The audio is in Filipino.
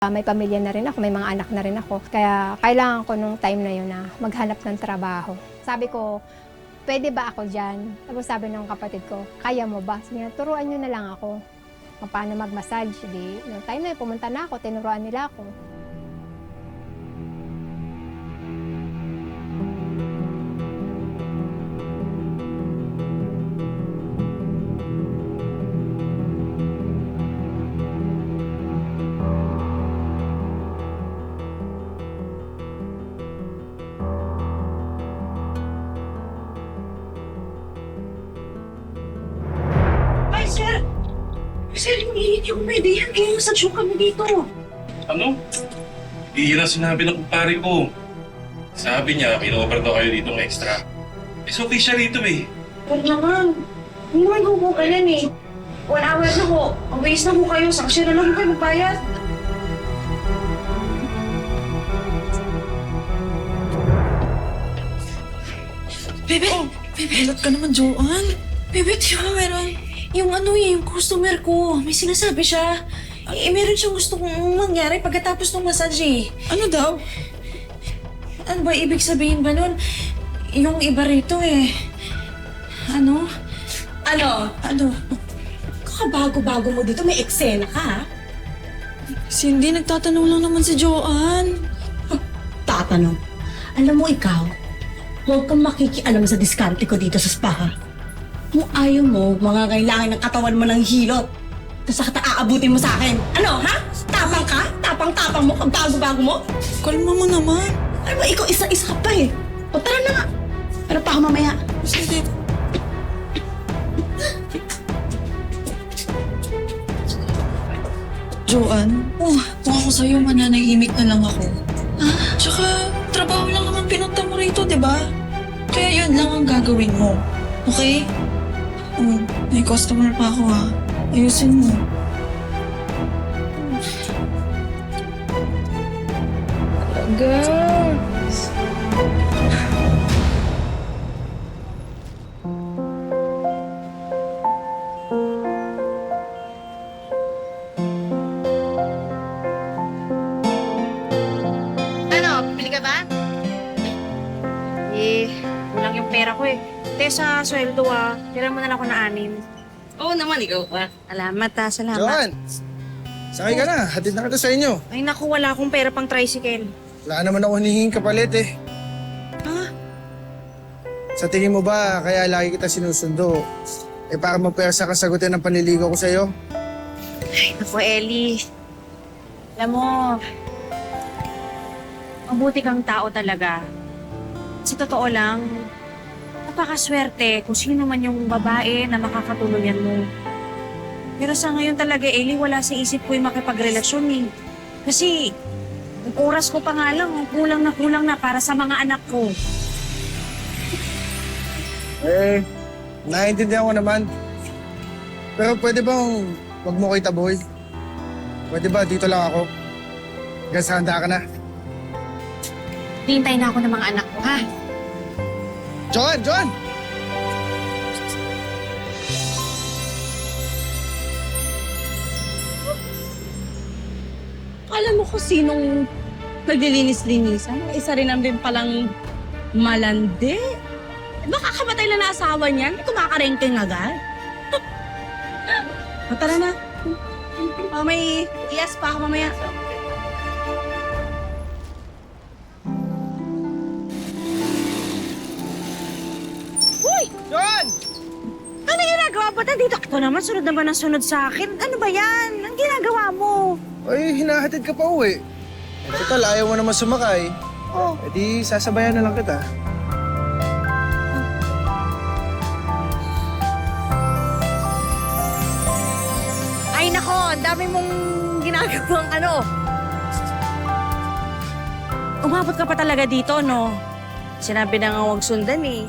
May pamilya na rin ako, may mga anak na rin ako. Kaya kailangan ko nung time na yun na maghanap ng trabaho. Sabi ko, pwede ba ako dyan? Tapos sabi ng kapatid ko, kaya mo ba? Sabi niya, turuan nyo na lang ako kung paano mag-massage. Di, nung time na yun, pumunta na ako, tinuruan nila ako. Ay, sir! Sir, hindi yung pwede yan. Kaya massage kami dito. Ano? Iyan ang sinabi ng kumpare ko. Sabi niya, pino-offer daw kayo dito ng extra. Eh, so okay siya rito eh. Pero naman, hindi naman ko ka yan eh. 1 hour na ko. Ang waste na ko kayo. Sa kasya na lang ko kayo magbayad. Bebe! Bebe! Balat ka naman, Joanne. Bebe, di ba meron? Yung yung customer ko, may sinasabi siya. Meron siyang gusto kong mangyari pagkatapos ng massage eh. Ano daw? Ano ba ibig sabihin ba nun? Yung iba rito eh. Ano? Ano? Kakabago-bago mo dito, may eksena ka, ha? Hindi, nagtatanong lang naman si Joanne. Tatanong. Alam mo ikaw, huwag kang makikialam sa diskarte ko dito sa spa, ha? Kung ayaw mo, mga kailangan ng katawan mo ng hilot. Tapos saka aabutin mo sa akin. Ano, ha? Tapang ka? Tapang-tapang mo? Pagbago-bago mo? Kalma mo naman. Alam mo, ikaw isa-isa ka pa eh. O tara na nga. Pero pa ako mamaya. Sige. Joanne, kung ako sa'yo, mananahimik na lang ako. Tsaka, trabaho lang naman pinunta mo rito, di ba? Kaya yun lang ang gagawin mo. Okay? May customer pa ako ha. Ayusin mo. Talaga. Ano, bibili ka ba? Kulang yung pera ko eh. Sa sweldo tira mo na lang ako na 6. Oo naman, ikaw pa. Salamat salamat. Joanne! Sakay ka na. Hatid na kita sa inyo. Ay naku, wala akong pera pang tricycle. Wala naman ako hinihinging kapalit eh. Sa tingin mo ba, kaya lagi kita sinusundo? Eh para mapersa ka sagutin ang panliligaw ko sa'yo? Naku, Ellie. Alam mo, mabuti kang tao talaga. Sa totoo lang, napakaswerte kung sino man yung babae na makakatuluyan mo. Pero sa ngayon talaga, Ellie, wala sa isip ko yung makipagrelasyon eh. Kasi, yung oras ko pa nga lang, kulang na para sa mga anak ko. Eh, naiintindihan ko naman. Pero pwede bang wag mo ko itaboy? Pwede ba dito lang ako? Hanggang sa handa ka na. Hintay na ako ng mga anak ko, ha? Joanne! Joanne! Alam mo kung sinong naglilinis-linisan? Isa rin naman palang malandi. Baka kamatay lang na asawa niyan. Kumakarengking agad. O, tara na. May iyas pa ako mamaya. Joanne! Ano ginagawa ba dito? Ito naman, sunod naman ang sunod sa akin. Ano ba yan? Ang ginagawa mo? Ay, hinahatid ka pa uwi. Total, ayaw mo naman sumakay. Oh. Eh di, sasabayan na lang kita. Ay nako, ang dami mong ginagawang ano. Umabot ka pa talaga dito, no? Sinabi na nga huwag sundan eh.